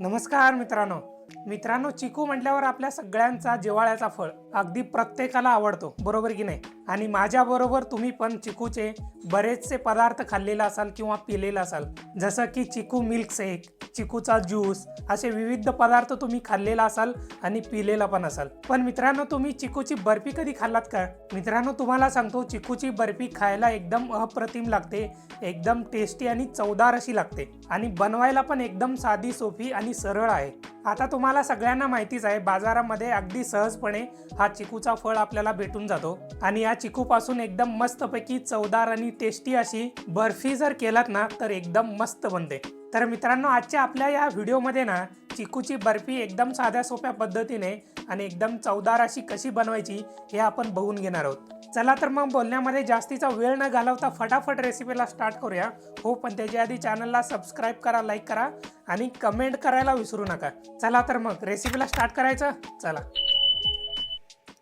नमस्कार मित्रांनो, चिकू म्हटल्यावर आपल्या सगळ्यांचा जिव्हाळ्याचा फळ अगदी प्रत्येकाला आवडतो, बरोबर की नाही? आणि माझ्याबरोबर तुम्ही पण चिकूचे बरेचसे पदार्थ खाल्लेला असाल किंवा पिलेला असाल, जसं की चिकू मिल्क शेक, चिकूचा ज्यूस, असे विविध पदार्थ तुम्ही खाल्लेला असाल आणि पिलेला पण असाल। पण मित्रांनो, तुम्ही चिकूची बर्फी कधी खाल्लात का? मित्रांनो, तुम्हाला सांगतो, चिकूची बर्फी खायला एकदम अप्रतिम लागते, एकदम टेस्टी आणि चवदार अशी लागते आणि बनवायला पण एकदम साधी, सोपी आणि सरळ आहे। आता तुम्हाला सगळ्यांना माहितीच आहे, बाजारामध्ये अगदी सहजपणे हा चिकूचा फळ आपल्याला भेटून जातो आणि या चिकूपासून एकदम मस्तपैकी चवदार आणि टेस्टी अशी बर्फी जर केलात ना तर एकदम मस्त बनते। तर मित्रांनो, आजच्या आपल्या या व्हिडिओमध्ये ना चिकूची बर्फी एकदम साध्या सोप्या पद्धतीने आणि एकदम चवदार अशी कशी बनवायची हे आपण बघून घेणार आहोत। चला तर मग बोलण्यामध्ये जास्तीचा वेळ न घालवता फटाफट रेसिपीला स्टार्ट करूया। हो, पण त्याच्या आधी चॅनलला सबस्क्राइब करा, लाईक करा आणि कमेंट करायला विसरू नका। चला तर मग रेसिपीला स्टार्ट करायचं, चला।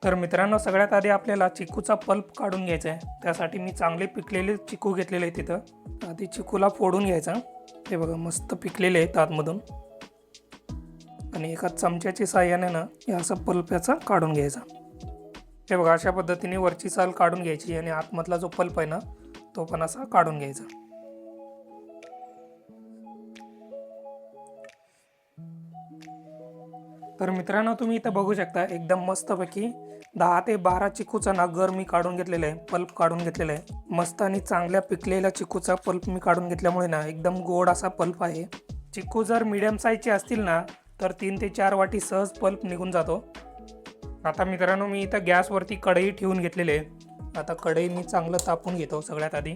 तर मित्रांनो, सगळ्यात आधी आपल्याला चिकूचा पल्प काढून घ्यायचा आहे। त्यासाठी मी चांगले पिकलेले चिकू घेतलेले आहेत। तिथं आधी चिकूला फोडून घ्यायचा। हे बघा, मस्त पिकलेले आहेत आतमधून आणि एका चमच्याच्या साहाय्याने ना हे असं पल्प याचा काढून घ्यायचा। हे बघा, अशा पद्धतीने वरची साल काढून घ्यायची आणि आतमधला जो पल्प आहे ना तो पण असा काढून घ्यायचा। तर मित्रांनो, तुम्ही इथं बघू शकता, एकदम मस्तपैकी 10 ते 12 चिकूचा ना गर मी काढून घेतलेला आहे, पल्प काढून घेतलेला आहे। मस्त आणि चांगल्या पिकलेल्या चिकूचा पल्प मी काढून घेतल्यामुळे ना एकदम गोड असा पल्प आहे। चिकू जर मीडियम साईजचे असतील ना तर 3 ते 4 वाटी सहज पल्प निघून जातो। आता मित्रांनो, मी इथं गॅसवरती कढई ठेवून घेतलेली आहे। आता कढई मी चांगलं तापून घेतो। सगळ्यात आधी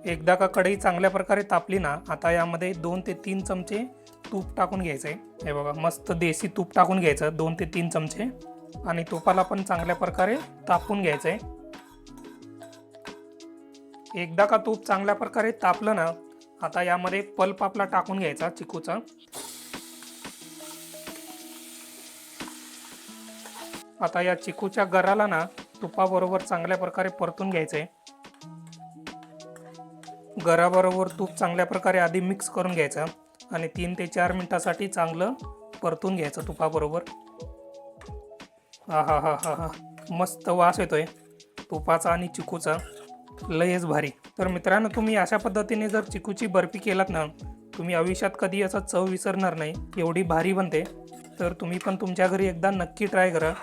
एकदा का कढई चांगल्या प्रकारे तापली ना, आता यामध्ये 2 ते 3 चमचे तूप टाकून घ्यायचं आहे। हे बघा, मस्त देशी तूप टाकून घ्यायचं 2 ते 3 चमचे आणि तुपाला पण चांगल्या प्रकारे तापून घ्यायचं आहे। एकदा का तूप चांगल्या प्रकारे तापलं ना, आता यामध्ये पल्प आपला टाकून घ्यायचा चिकूचा। आता या चिकूच्या गराला ना तुपाबरोबर चांगल्या प्रकारे परतून घ्यायचंय। गराबरोबर तूप चांगल्या प्रकारे आधी मिक्स करून घ्यायचं आणि 3 ते 4 मिनिटांसाठी चांगलं परतून घ्यायचं तुपाबरोबर। हा, मस्त वास येतोय तुपाचा आणि चिकूचा, लयच भारी। तर मित्रांनो, तुम्ही अशा पद्धतीने जर चिकूची बर्फी केलात ना, तुम्ही आयुष्यात कधी याचा चव विसरणार नाही, एवढी भारी बनते। तर तुम्ही पण तुमच्या घरी एकदा नक्की ट्राय करा।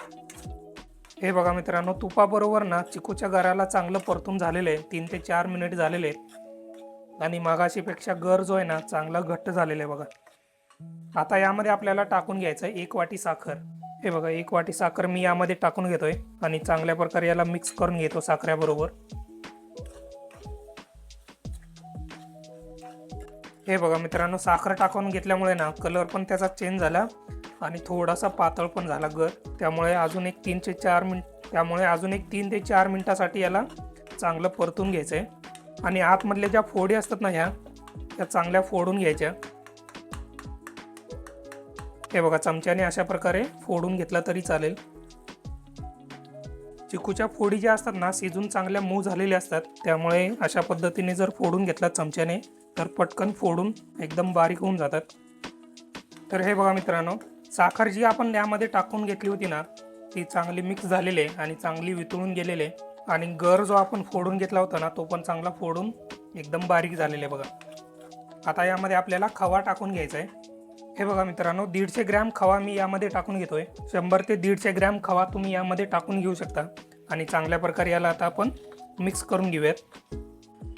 हे बघा मित्रांनो, तुपाबरोबर ना चिकूच्या गराला चांगलं परतून झालेलं आहे, 3 ते 4 मिनिट झालेले आहेत आणि मागाशीपेक्षा गर जो आहे ना चांगला घट्ट झालेला आहे बघा। आता यामध्ये आपल्याला टाकून घ्यायचं आहे 1 वाटी साखर। हे बघा, 1 वाटी साखर मी यामध्ये टाकून घेतोय आणि चांगल्या प्रकारे याला मिक्स करून घेतो साखरेबरोबर। हे बघा मित्रांनो, साखर टाकून घेतल्यामुळे ना कलर पण त्याचा चेंज झाला आणि थोडासा पातळ पण झाला गर। त्यामुळे अजून एक 3 ते 4 मिनिटासाठी याला चांगलं परतून घ्यायचं आहे आणि आतमधल्या ज्या फोडी असतात ना ह्या चांगल्या फोडून घ्यायच्या। हे बघा, चमच्याने अशा प्रकारे फोडून घेतला तरी चालेल। चिकूच्या फोडी ज्या असतात ना शिजून चांगल्या मऊ झालेल्या असतात, त्यामुळे अशा पद्धतीने जर फोडून घेतला चमच्याने तर पटकन फोडून एकदम बारीक होऊन जातात। तर हे बघा मित्रांनो, साखर जी आपण यामध्ये टाकून घेतली होती ना ती चांगली मिक्स झालेली आहे आणि चांगली वितळून गेलेली आहे आणि गर जो आपण फोडून घेतला होता ना तो पण चांगला फोडून एकदम बारीक झालेला आहे बघा। आता यामध्ये आपल्याला खवा टाकून घ्यायचा आहे। हे बघा मित्रांनो, 150 ग्रॅम खवा मी यामध्ये टाकून घेतोय। 100 ते 150 ग्रॅम खवा तुम्ही यामध्ये टाकून घेऊ शकता आणि चांगल्या प्रकारे याला आता आपण मिक्स करून घेऊयात।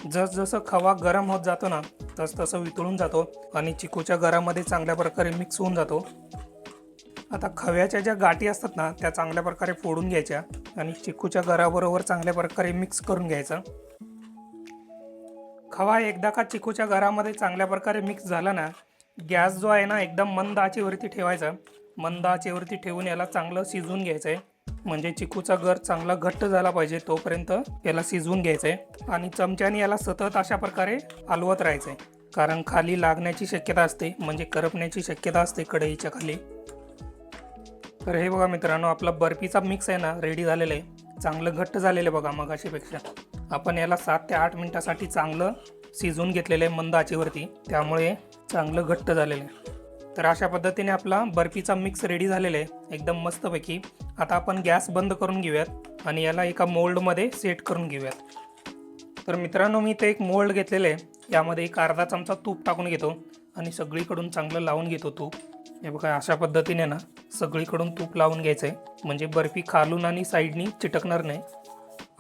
जसजसं खवा गरम होत जातो ना तसतसं वितळून जातो आणि चिकूच्या गरामध्ये चांगल्या प्रकारे मिक्स होऊन जातो। आता खव्याच्या ज्या गाठी असतात ना त्या चांगल्या प्रकारे फोडून घ्यायच्या आणि चिकूच्या गराबरोबर चांगल्या प्रकारे मिक्स करून घ्यायचा। खवा एकदा का चिकूच्या गरामध्ये चांगल्या प्रकारे मिक्स झाला ना, गॅस जो आहे ना एकदम मंद आचेवरती ठेवायचा। मंद आचेवरती ठेवून याला चांगलं शिजवून घ्यायचं आहे, म्हणजे चिकूचा गर चांगला घट्ट झाला पाहिजे तोपर्यंत याला शिजवून घ्यायचं आहे आणि चमच्याने याला सतत अशा प्रकारे हलवत राहायचं आहे, कारण खाली लागण्याची शक्यता असते, म्हणजे करपण्याची शक्यता असते कढईच्या खाली। तर हे बघा मित्रांनो, आपला बर्फीचा मिक्स आहे ना रेडी झालेलं आहे, चांगलं घट्ट झालेलं आहे बघा। मगाशीपेक्षा आपण याला 7 ते 8 मिनिटांसाठी चांगलं शिजवून घेतलेलं आहे मंद आचेवरती, त्यामुळे चांगलं घट्ट झालेलं आहे। तर अशा पद्धतीने आपला बर्फीचा मिक्स रेडी झालेला आहे एकदम मस्तपैकी. आता आपण गॅस बंद करून घेऊयात आणि याला एका मोल्डमध्ये सेट करून घेऊयात. तर मित्रांनो, मी ते एक मोल्ड घेतलेलं आहे. यामध्ये एक अर्धा चमचा तूप टाकून घेतो आणि सगळीकडून चांगलं लावून घेतो तूप. हे बघा, अशा पद्धतीने ना सगळीकडून तूप लावून घ्यायचं आहे, म्हणजे बर्फी खालून आणि साईडनी चिटकणार नाही.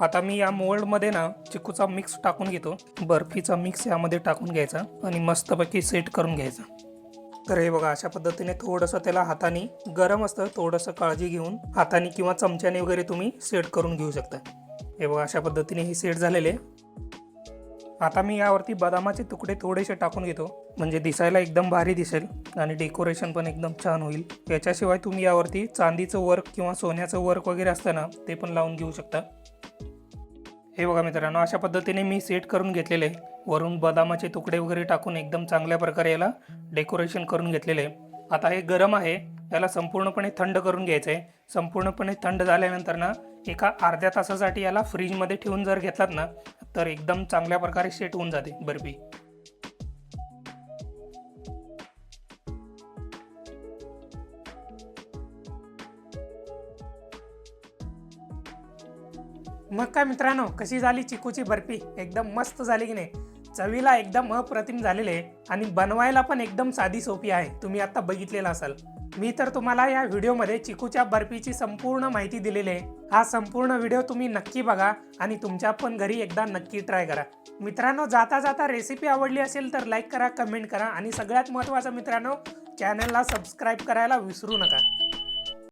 आता मी या मोल्डमध्ये ना चिकूचा मिक्स टाकून घेतो. बर्फीचा मिक्स यामध्ये टाकून घ्यायचा आणि मस्तपैकी सेट करून घ्यायचा. तर हे बघा, अशा पद्धतीने थोडंसं त्याला हाताने, गरम असतं, थोडंसं काळजी घेऊन हाताने किंवा चमच्याने वगैरे तुम्ही सेट करून घेऊ शकता. हे बघा, अशा पद्धतीने हे सेट झालेले. आता मी यावरती बदामाचे तुकडे थोडेसे टाकून घेतो, म्हणजे दिसायला एकदम भारी दिसेल आणि डेकोरेशन पण एकदम छान होईल. याच्याशिवाय तुम्ही यावरती चांदीचं वर्क किंवा सोन्याचं वर्क वगैरे असतं ना, ते पण लावून घेऊ शकता. हे बघा मित्रांनो, अशा पद्धतीने मी सेट करून घेतलेले. वरून बदामाचे तुकडे वगैरे टाकून एकदम चांगल्या प्रकारे याला डेकोरेशन करून घेतलेले. आता हे गरम आहे, याला संपूर्णपणे थंड करून घ्यायचं आहे. संपूर्णपणे थंड झाल्यानंतर ना एका अर्ध्या तासासाठी याला फ्रीजमध्ये ठेवून जर घेतलात ना, तर एकदम चांगल्या प्रकारे सेट होऊन जाते बर्फी. मग काय मित्रांनो, कशी झाली चिकूची बर्फी? एकदम मस्त झाली की नाही? चवीला एकदम अप्रतिम झालेले आहे आणि बनवायला पण एकदम साधी सोपी आहे. तुम्ही आता बघितलेलं असाल. मी तर तुम्हाला या व्हिडिओमध्ये चिकूच्या बर्फीची संपूर्ण माहिती दिलेली आहे. हा संपूर्ण व्हिडिओ तुम्ही नक्की बघा आणि तुमच्या पण घरी एकदा नक्की ट्राय करा. मित्रांनो, जाता जाता रेसिपी आवडली असेल तर लाईक करा, कमेंट करा आणि सगळ्यात महत्त्वाचं मित्रांनो, चॅनलला सबस्क्राईब करायला विसरू नका.